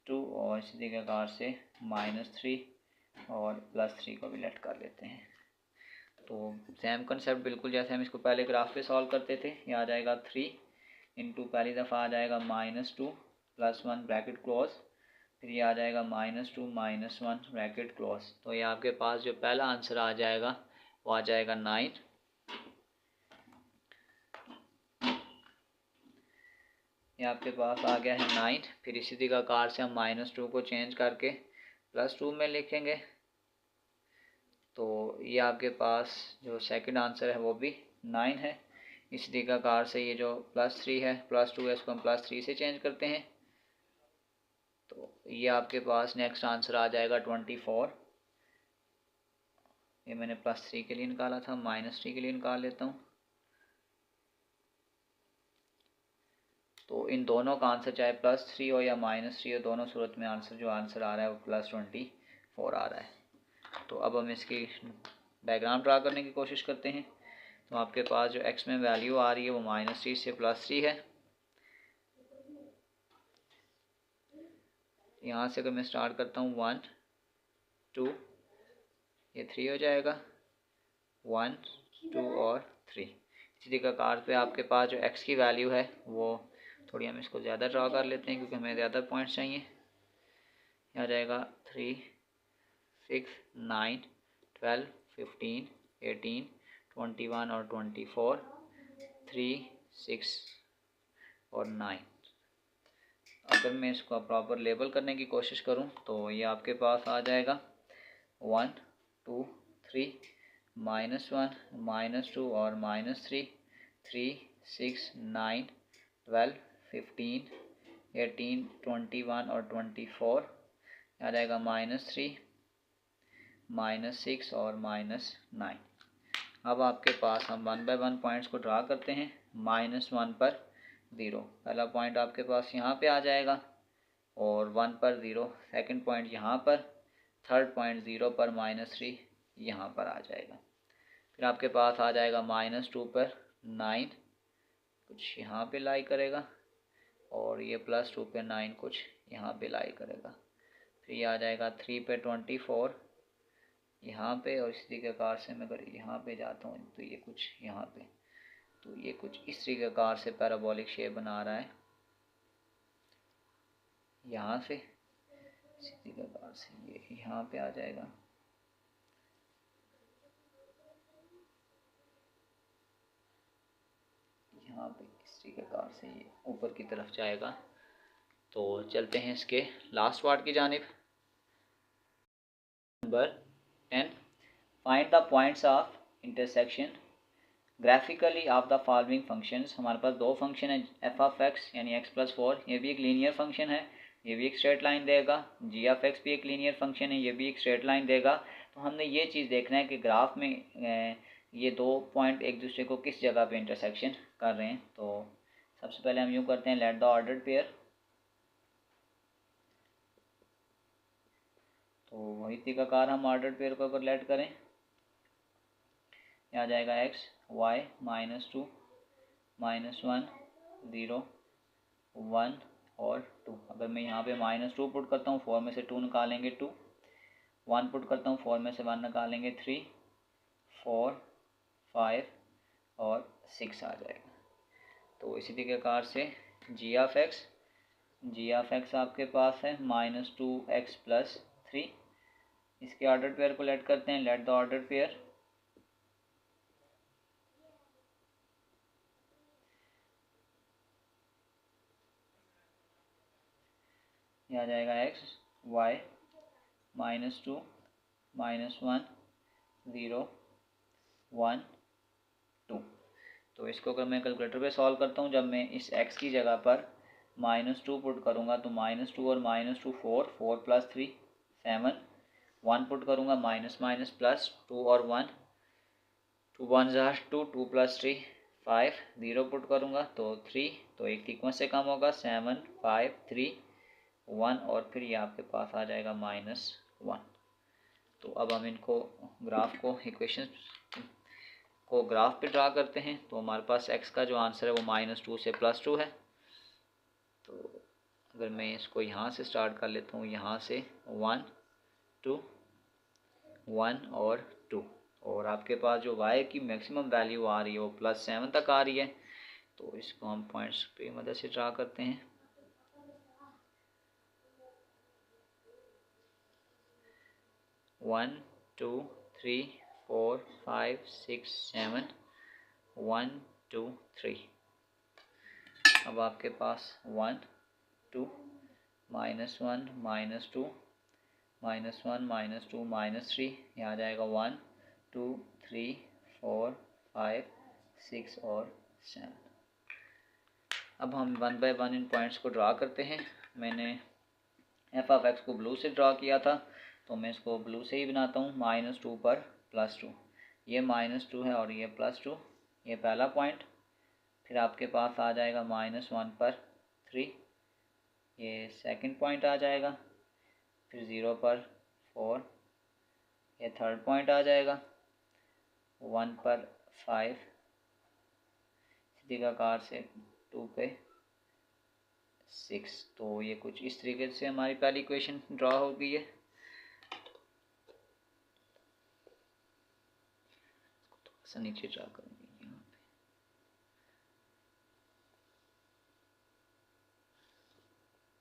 Speaker 1: 2, और इसी तरीक़ेकार से -3 और +3 को भी लेट कर लेते हैं। तो सेम कंसेप्ट बिल्कुल जैसे हम इसको पहले ग्राफ पे सॉल्व करते थे। ये आ जाएगा 3 इंटू पहली दफ़ा आ जाएगा -2 +1 ब्रैकेट क्लोज, फिर ये आ जाएगा -2 -1 ब्रैकेट क्लोज। तो ये आपके पास जो पहला आंसर आ जाएगा वो आ जाएगा 9। ये आपके पास आ गया है 9। फिर इसी तरीक़ाकार से हम -2 को चेंज करके +2 में लिखेंगे। तो ये आपके पास जो सेकंड आंसर है वो भी 9 है। इसी तरीक़ाकार से ये जो +3 है, +2 है, इसको हम +3 से चेंज करते हैं। तो ये आपके पास नेक्स्ट आंसर आ जाएगा 24। ये मैंने +3 के लिए निकाला था, -3 के लिए निकाल लेता हूँ। तो इन दोनों का आंसर चाहे +3 हो या -3 हो, दोनों सूरत में आंसर जो आंसर आ रहा है वो +24 आ रहा है। तो अब हम इसकी डायग्राम ड्रा करने की कोशिश करते हैं। तो आपके पास जो x में वैल्यू आ रही है वो -3 से +3 है। यहाँ से अगर मैं स्टार्ट करता हूँ 1 2, ये 3 हो जाएगा, 1 2 और 3। इसी तरीक़ाकार पे आपके पास जो x की वैल्यू है वो थोड़ी हम इसको ज़्यादा ड्रा कर लेते हैं क्योंकि हमें ज़्यादा पॉइंट्स चाहिए। आ जाएगा 3 6 9 12 15 18 21 और 24, 3 6 और 9। अगर मैं इसको प्रॉपर लेबल करने की कोशिश करूं तो ये आपके पास आ जाएगा 1 2 3 -1 -2 और -3, 3 6 9 12 15 18 21 और 24। आ जाएगा -3 -6 और -9। अब आपके पास हम 1 बाय 1 पॉइंट्स को ड्रा करते हैं। -1 पर 0 पहला पॉइंट आपके पास यहाँ पे आ जाएगा और 1 पर 0 सेकंड पॉइंट यहाँ पर, थर्ड पॉइंट 0 पर -3 यहाँ पर आ जाएगा। फिर आपके पास आ जाएगा -2 पर 9 कुछ यहाँ पे लाई करेगा और ये +2 पे 9 कुछ यहाँ पे लाई करेगा। फिर ये आ जाएगा 3 पे 24 यहाँ पे, और इस तरीक़ेकार से मैं अगर यहाँ पे जाता हूँ तो ये कुछ यहाँ पे, तो ये कुछ इस तरीक़ेकार से पैराबोलिक शेप बना रहा है यहाँ से। इसी तरीक़ेकार से ये यहाँ पे आ जाएगा, यहाँ पे इस तरीक़ेकार से ये ऊपर की तरफ जाएगा। तो चलते हैं इसके लास्ट पार्ट की जानिब। Number 10, find the points of intersection graphically of the following functions. हमारे पास दो फंक्शन है, f(x) यानी x+4, ये भी एक लीनियर फंक्शन है, ये भी एक स्ट्रेट लाइन देगा। g(x) भी एक लीनियर फंक्शन है, ये भी एक स्ट्रेट लाइन देगा। तो हमने ये चीज़ देखना है कि ग्राफ में ये दो पॉइंट एक दूसरे को किस जगह पे इंटरसेक्शन कर रहे हैं। तो सबसे पहले हम यूँ करते हैं, लेट द ऑर्डर्ड पेयर। तो वही तरीक़ाकार हम ऑर्डर्ड पेयर को अगर लेट करें, आ जाएगा x y -2 -1 0 1 और 2। अगर मैं यहाँ पे -2 पुट करता हूँ, 4 में से 2 निकालेंगे 2, 1 पुट करता हूँ, 4 में से 1 निकालेंगे 3, 4 5 और 6 आ जाएगा। तो इसी तरीक़ेकार से g(x) आपके पास है -2x + 3। इसके ऑर्डर पेयर को लेट करते हैं, लेट द ऑर्डर पेयर। ये आ जाएगा x y -2 -1 0 1 2। तो इसको अगर मैं कैलकुलेटर पे सॉल्व करता हूँ, जब मैं इस x की जगह पर -2 पुट करूँगा तो -2 और -2 4, 4 + 3 7, 1 पुट करूँगा माइनस माइनस प्लस 2 और 1, 2 1 2, 2 + 3 5, 0 पुट करूँगा तो 3, तो एक सीक्वेंस से कम होगा 7 5 3 1 और फिर ये आपके पास आ जाएगा -1। तो अब हम इनको ग्राफ को इक्वेशन को ग्राफ पे ड्रा करते हैं। तो हमारे पास x का जो आंसर है वो -2 से +2 है। तो अगर मैं इसको यहाँ से स्टार्ट कर लेता हूँ, यहाँ से 1 2 1 और 2, और आपके पास जो y की मैक्सिमम वैल्यू आ रही है वो +7 तक आ रही है। तो इसको हम पॉइंट्स की मदद से ड्रा करते हैं। वन, 2, 3, 4, 5, 6, 7, 1, 2, 3। अब आपके पास 1, 2, -1, -2, -1, -2, -3, ये आ जाएगा 1, 2, 3, 4, 5, 6 और 7। अब हम 1 बाय 1 इन पॉइंट्स को ड्रा करते हैं। मैंने f(x) को ब्लू से ड्रा किया था, तो मैं इसको ब्लू से ही बनाता हूँ। -2 पर +2, ये -2 है और ये +2, ये पहला पॉइंट। फिर आपके पास आ जाएगा -1 पर 3, ये सेकंड पॉइंट आ जाएगा। फिर 0 पर 4, ये थर्ड पॉइंट आ जाएगा। 1 पर 5, सीधी आकार से 2 पे 6। तो ये कुछ इस तरीके से हमारी पहली इक्वेशन ड्रा हो गई है। नीचे ड्रा करेंगे यहाँ पे।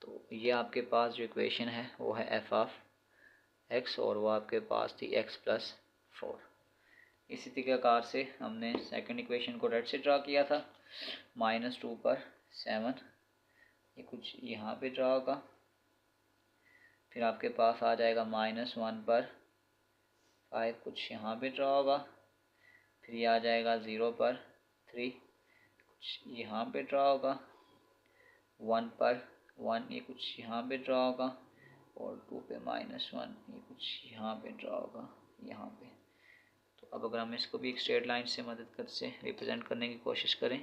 Speaker 1: तो ये आपके पास जो इक्वेशन है वो है f(x) और वो आपके पास थी x+4। इसी तरीक़ाकार से हमने सेकंड इक्वेशन को रेड से ड्रा किया था। -2 पर 7, ये कुछ यहाँ पे ड्रा होगा। फिर आपके पास आ जाएगा -1 पर 5, कुछ यहाँ पे ड्रा होगा। फिर ये आ जाएगा 0 पर 3, कुछ यहाँ पे ड्रा होगा। 1 पर 1, ये कुछ यहाँ पे ड्रा होगा। और 2 पे -1, ये कुछ यहाँ पे ड्रा होगा, यहाँ पे। तो अब अगर हम इसको भी एक स्ट्रेट लाइन से मदद से रिप्रेजेंट करने की कोशिश करें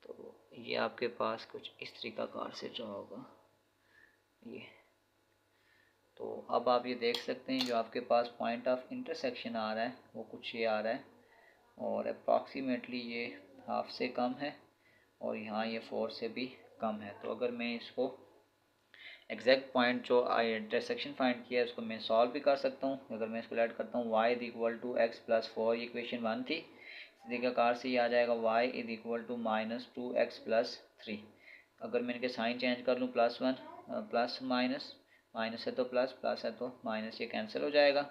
Speaker 1: तो ये आपके पास कुछ इस तरीक़ाकार से ड्रा होगा ये। तो अब आप ये देख सकते हैं जो आपके पास पॉइंट ऑफ इंटरसेक्शन आ रहा है वो कुछ ये आ रहा है और अप्रॉक्सीमेटली ये हाफ से कम है और यहाँ ये 4 से भी कम है। तो अगर मैं इसको एग्जैक्ट पॉइंट जो इंटरसेक्शन फाइंड किया है उसको मैं सॉल्व भी कर सकता हूँ। अगर मैं इसको ऐड करता हूँ y = x+4, ये इक्वेशन 1 थी। इसी तरीक़ाकार से ये आ जाएगा y = -2x+3। अगर मैं इनके साइन चेंज कर लूँ +1 प्लस माइनस, माइनस है तो प्लस, प्लस है तो माइनस, ये कैंसिल हो जाएगा।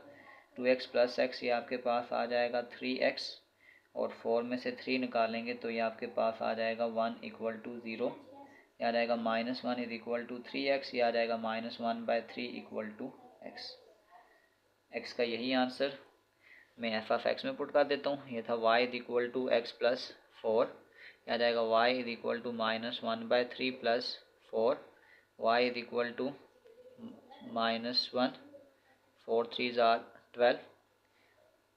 Speaker 1: 2x + x ये आपके पास आ जाएगा 3x और 4 में से 3 निकालेंगे तो ये आपके पास आ जाएगा 1 = 0। ये आ जाएगा -1 = 3x, ये आ जाएगा -1/3 = x। x का यही आंसर मैं f(x) में पुट कर देता हूँ। ये था y = x+4, ये आ जाएगा y = -1/3 + 4, y = -1, 4 3s are 12।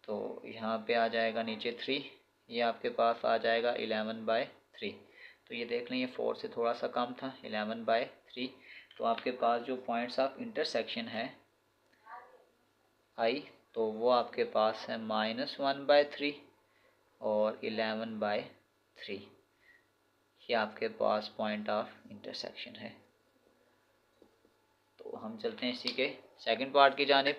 Speaker 1: तो यहाँ पे आ जाएगा नीचे 3, ये आपके पास आ जाएगा 11/3। तो ये देख लें ये 4 से थोड़ा सा कम था, 11/3। तो आपके पास जो पॉइंट्स ऑफ इंटरसेक्शन है आई, तो वो आपके पास है -1/3 और 11/3। ये आपके पास पॉइंट ऑफ इंटरसेक्शन है। तो हम चलते हैं इसी के सेकंड पार्ट की जानिब।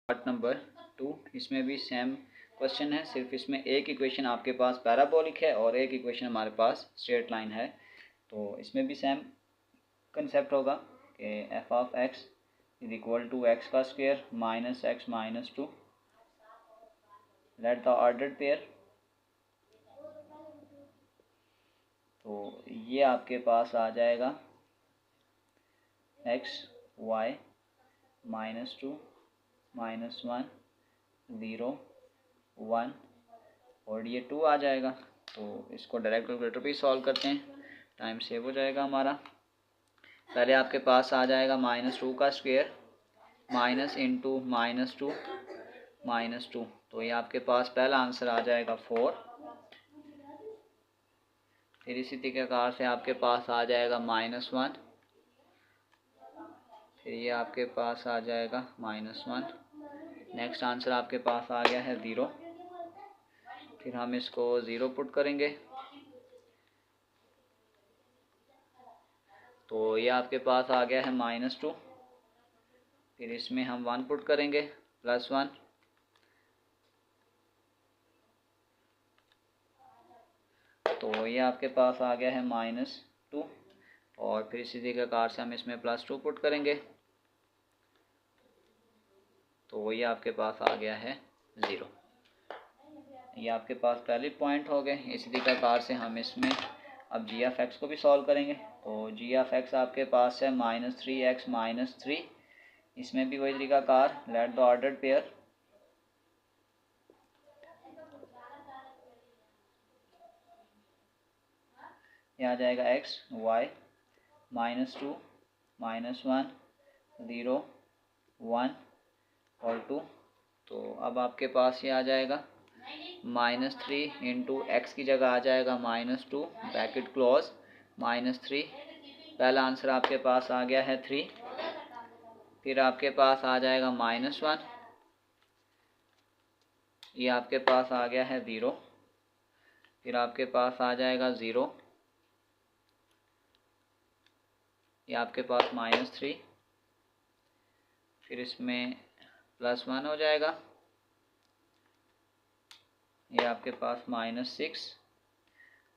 Speaker 1: पार्ट नंबर 2, इसमें भी सेम क्वेश्चन है, सिर्फ इसमें एक इक्वेशन आपके पास पैराबोलिक है और एक इक्वेशन हमारे पास स्ट्रेट लाइन है। तो इसमें भी सेम कंसेप्ट होगा कि f(x) = x² - x - 2, let the ordered pair. तो ये आपके पास आ जाएगा x y -2 -1 0 1 और ये 2 आ जाएगा। तो इसको डायरेक्ट कैलकुलेटर पे सॉल्व करते हैं, टाइम सेव हो जाएगा हमारा। पहले आपके पास आ जाएगा -2 का स्क्वायर, माइनस इंटू -2 -2, तो ये आपके पास पहला आंसर आ जाएगा 4। फिर इसी तरीक़ाकार से आपके पास आ जाएगा -1, फिर ये आपके पास आ जाएगा -1। नेक्स्ट आंसर आपके पास आ गया है 0। फिर हम इसको 0 पुट करेंगे तो ये आपके पास आ गया है -2। फिर इसमें हम 1 पुट करेंगे, +1, तो ये आपके पास आ गया है -2। और फिर इसी तरीक़ाकार से हम इसमें +2 पुट करेंगे, तो ये आपके पास आ गया है 0। ये आपके पास पहले पॉइंट हो गए। इसी तरीक़ाकार से हम इसमें अब g(x) को भी सॉल्व करेंगे। तो g(x) आपके पास है -3x - 3। इसमें भी वही तरीक़ाकार, लेट द ऑर्डर्ड पेयर। ये आ जाएगा x y -2 -1 0 1 और 2। तो अब आपके पास ये आ जाएगा -3 इंटू एक्स की जगह आ जाएगा -2 ब्रैकेट क्लोज -3। पहला आंसर आपके पास आ गया है 3। फिर आपके पास आ जाएगा -1, ये आपके पास आ गया है 0। फिर आपके पास आ जाएगा 0, ये आपके पास -3। फिर इसमें +1 हो जाएगा, ये आपके पास -6।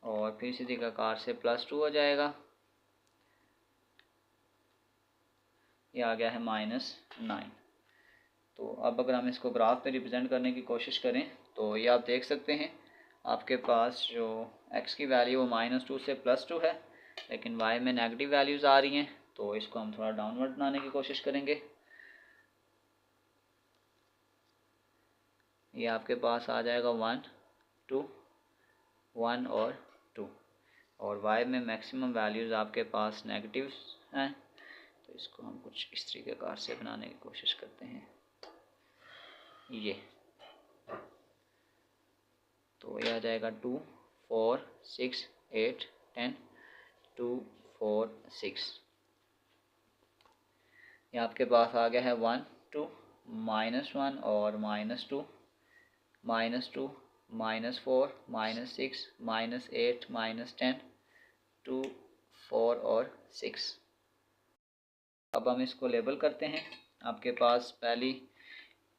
Speaker 1: और फिर इसी तरीक़ाकार से +2 हो जाएगा, ये आ गया है -9। तो अब अगर हम इसको ग्राफ में रिप्रेजेंट करने की कोशिश करें तो ये आप देख सकते हैं आपके पास जो x की वैल्यू वो -2 से +2 है, लेकिन y में नेगेटिव वैल्यूज़ आ रही हैं। तो इसको हम थोड़ा डाउनवर्ड बनाने की कोशिश करेंगे। ये आपके पास आ जाएगा 1 2 1 और 2, और y में मैक्सिमम वैल्यूज़ आपके पास नेगेटिव हैं। तो इसको हम कुछ इस तरीक़ेकार से बनाने की कोशिश करते हैं। ये तो ये आ जाएगा 2 4 6 8 10 2 4 6। ये आपके पास आ गया है 1 2 -1 और -2 -2 -4 -6 -8 -10 2 4 और 6। अब हम इसको लेबल करते हैं। आपके पास पहली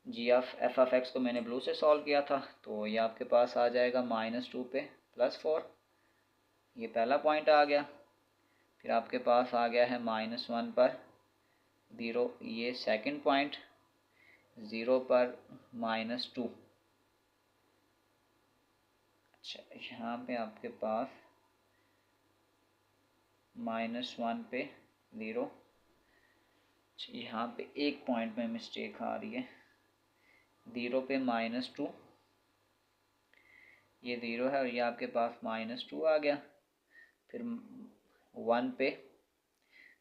Speaker 1: g(f)(x) को मैंने ब्लू से सॉल्व किया था, तो ये आपके पास आ जाएगा -2 पे +4, ये पहला पॉइंट आ गया। फिर आपके पास आ गया है -1 पर 0, ये सेकंड पॉइंट, 0 पर -2। अच्छा, यहाँ पे आपके पास -1 पे 0। यहाँ पे एक पॉइंट में मिस्टेक आ रही है, 0 पे -2, ये 0 है और ये आपके पास -2 आ गया। फिर 1 पे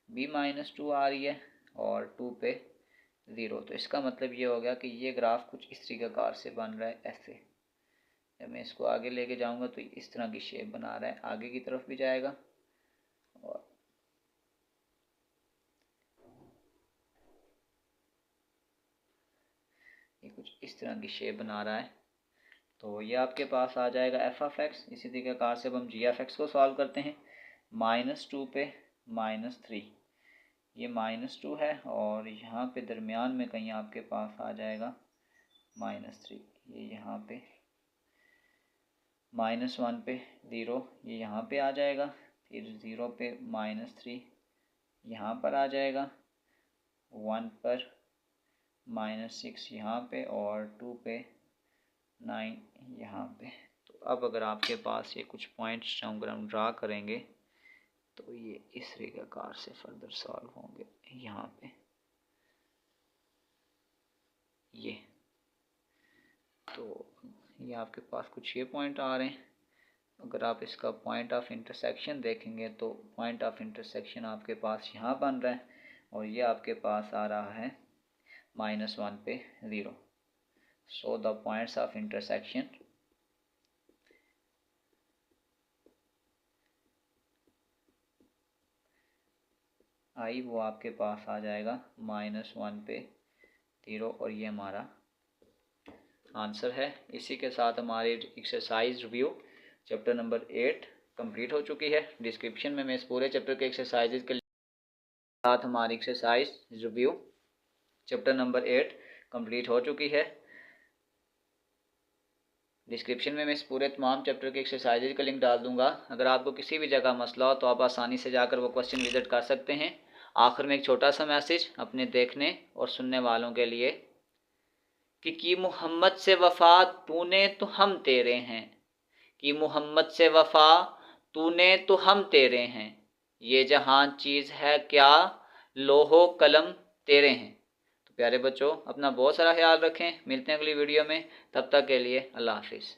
Speaker 1: भी -2 आ रही है और 2 पे 0। तो इसका मतलब ये हो गया कि ये ग्राफ कुछ इस तरीक़ाकार से बन रहा है, ऐसे। जब मैं इसको आगे लेके जाऊंगा तो इस तरह की शेप बना रहा है, आगे की तरफ भी जाएगा और ये कुछ इस तरह की शेप बना रहा है। तो ये आपके पास आ जाएगा f(x). इसी तरीक़ेकार से अब हम g(x) को सॉल्व करते हैं। -2 पे -3, ये -2 है और यहाँ पे दरमियान में कहीं आपके पास आ जाएगा -3। ये यहाँ पे -1 पे 0, ये यहाँ पे आ जाएगा। फिर 0 पे -3 यहाँ पर आ जाएगा, 1 पर -6 यहाँ पे और 2 पे 9 यहाँ पे। तो अब अगर आपके पास ये कुछ पॉइंट्स अगर हम ड्रा करेंगे तो ये इस तरीक़ाकार से फर्दर सॉल्व होंगे। यहाँ पे ये, तो ये आपके पास कुछ ये पॉइंट आ रहे हैं। अगर आप इसका पॉइंट ऑफ इंटरसेक्शन देखेंगे तो पॉइंट ऑफ इंटरसेक्शन आपके पास यहाँ बन रहा है और ये आपके पास आ रहा है -1 पे 0। So the points of intersection I वो आपके पास आ जाएगा -1 पे 0 और ये हमारा आंसर है। इसी के साथ हमारी exercise review chapter number 8 complete हो चुकी है। डिस्क्रिप्शन में मैं इस पूरे चैप्टर के एक्सरसाइजेज के साथ हमारी exercise review chapter number 8 complete हो चुकी है। डिस्क्रिप्शन में मैं इस पूरे तमाम चैप्टर के एक्सरसाइजेज का लिंक डाल दूंगा। अगर आपको किसी भी जगह मसला हो तो आप आसानी से जाकर वो क्वेश्चन विजिट कर सकते हैं। आखिर में एक छोटा सा मैसेज अपने देखने और सुनने वालों के लिए कि की मोहम्मद से वफ़ा तूने तो हम तेरे हैं, कि मोहम्मद से वफ़ा तूने तो हम तेरे हैं, ये जहां चीज़ है क्या लोहो कलम तेरे हैं। तो प्यारे बच्चों, अपना बहुत सारा ख्याल रखें। मिलते हैं अगली वीडियो में, तब तक के लिए अल्लाह हाफिज़।